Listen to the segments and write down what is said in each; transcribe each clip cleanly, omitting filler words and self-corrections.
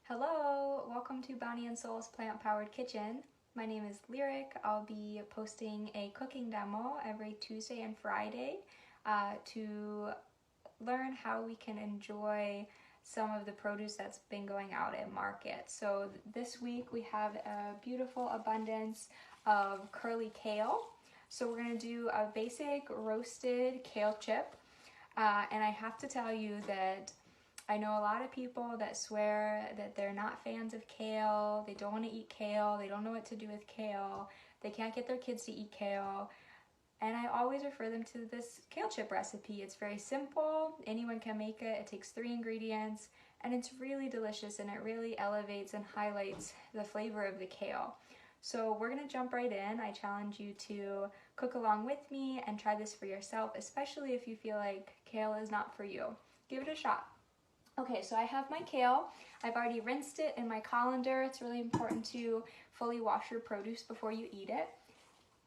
Hello, welcome to Bonnie and Soul's Plant-Powered Kitchen. My name is Lyric. I'll be posting a cooking demo every Tuesday and Friday to learn how we can enjoy some of the produce that's been going out at market. So this week we have a beautiful abundance of curly kale. So we're going to do a basic roasted kale chip. And I have to tell you that I know a lot of people that swear that they're not fans of kale, they don't want to eat kale, they don't know what to do with kale, they can't get their kids to eat kale, and I always refer them to this kale chip recipe. It's very simple, anyone can make it, it takes 3 ingredients, and it's really delicious and it really elevates and highlights the flavor of the kale. So we're going to jump right in. I challenge you to cook along with me and try this for yourself, especially if you feel like kale is not for you. Give it a shot. Okay, so I have my kale. I've already rinsed it in my colander. It's really important to fully wash your produce before you eat it.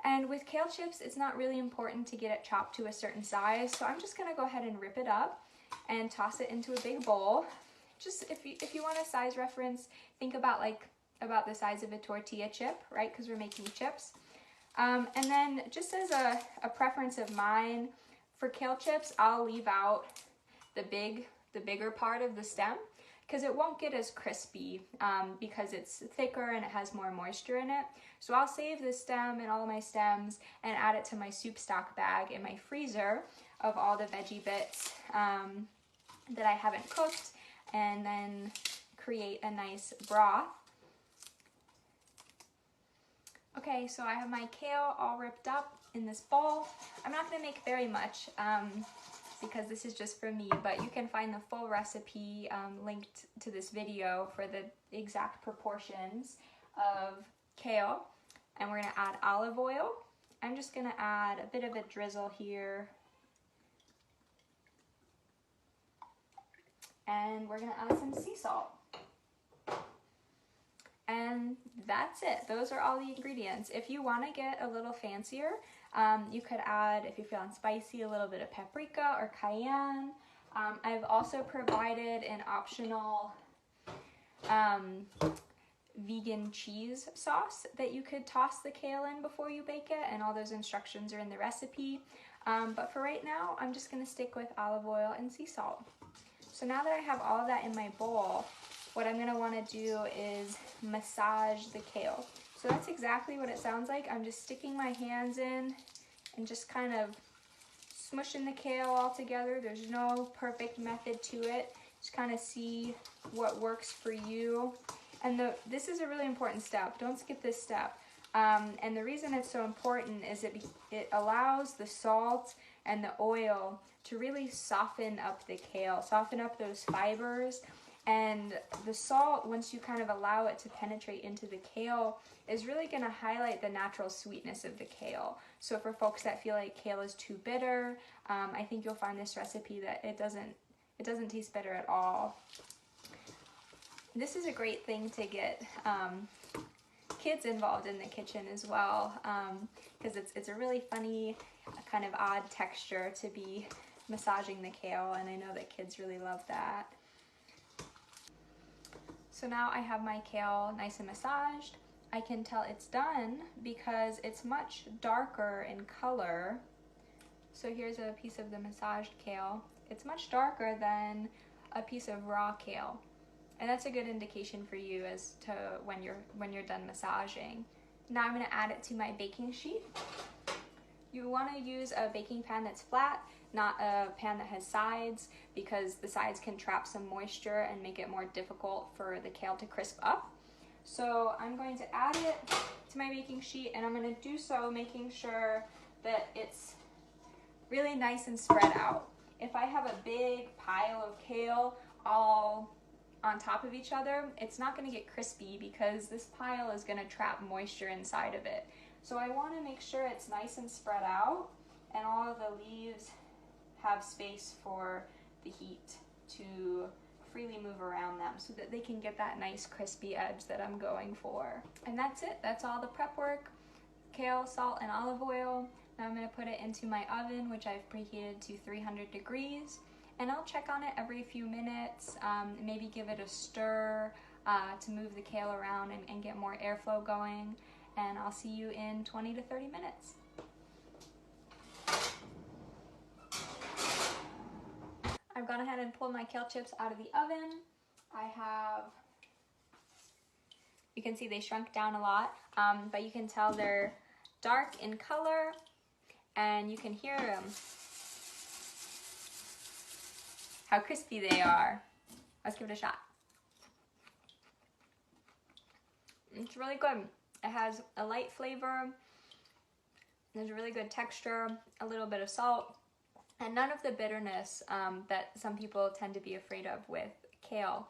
And with kale chips, it's not really important to get it chopped to a certain size, so I'm just gonna go ahead and rip it up and toss it into a big bowl. Just if you want a size reference, think about the size of a tortilla chip, right? Because we're making chips. And then just as a preference of mine, for kale chips, I'll leave out the bigger part of the stem because it won't get as crispy because it's thicker and it has more moisture in it. So I'll save the stem and all of my stems and add it to my soup stock bag in my freezer of all the veggie bits that I haven't cooked, and then create a nice broth. Okay, so I have my kale all ripped up in this bowl. I'm not going to make very much because this is just for me, but you can find the full recipe linked to this video for the exact proportions of kale. And we're going to add olive oil. I'm just going to add a bit of a drizzle here. And we're going to add some sea salt. And that's it. Those are all the ingredients. If you want to get a little fancier, you could add, if you're feeling spicy, a little bit of paprika or cayenne. I've also provided an optional vegan cheese sauce that you could toss the kale in before you bake it, and all those instructions are in the recipe. But for right now, I'm just going to stick with olive oil and sea salt. So now that I have all of that in my bowl, what I'm going to want to do is massage the kale. So that's exactly what it sounds like. I'm just sticking my hands in and just kind of smushing the kale all together. There's no perfect method to it. Just kind of see what works for you. And this is a really important step. Don't skip this step. And the reason it's so important is it allows the salt and the oil to really soften up the kale, soften up those fibers. And the salt, once you kind of allow it to penetrate into the kale, is really going to highlight the natural sweetness of the kale. So for folks that feel like kale is too bitter, I think you'll find this recipe that it doesn't taste bitter at all. This is a great thing to get kids involved in the kitchen as well, because it's a really funny, kind of odd texture to be massaging the kale, and I know that kids really love that. So now I have my kale nice and massaged. I can tell it's done because it's much darker in color. So here's a piece of the massaged kale. It's much darker than a piece of raw kale. And that's a good indication for you as to when you're done massaging. Now I'm going to add it to my baking sheet. You want to use a baking pan that's flat, not a pan that has sides, because the sides can trap some moisture and make it more difficult for the kale to crisp up. So I'm going to add it to my baking sheet, and I'm going to do so making sure that it's really nice and spread out. If I have a big pile of kale all on top of each other, it's not going to get crispy because this pile is going to trap moisture inside of it. So I want to make sure it's nice and spread out, and all of the leaves have space for the heat to freely move around them so that they can get that nice crispy edge that I'm going for. And that's it. That's all the prep work. Kale, salt, and olive oil. Now I'm going to put it into my oven, which I've preheated to 300 degrees. And I'll check on it every few minutes, maybe give it a stir to move the kale around and get more airflow going. And I'll see you in 20 to 30 minutes. I've gone ahead and pulled my kale chips out of the oven. You can see they shrunk down a lot, but you can tell they're dark in color and you can hear them, how crispy they are. Let's give it a shot. It's really good. It has a light flavor, there's a really good texture, a little bit of salt, and none of the bitterness that some people tend to be afraid of with kale.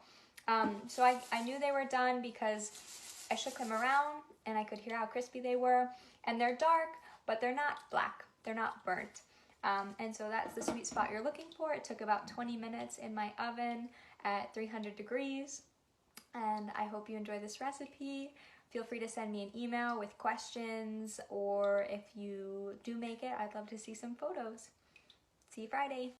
So I knew they were done because I shook them around and I could hear how crispy they were. And they're dark, but they're not black. They're not burnt. And so that's the sweet spot you're looking for. It took about 20 minutes in my oven at 300 degrees. And I hope you enjoy this recipe. Feel free to send me an email with questions, or if you do make it, I'd love to see some photos. See you Friday.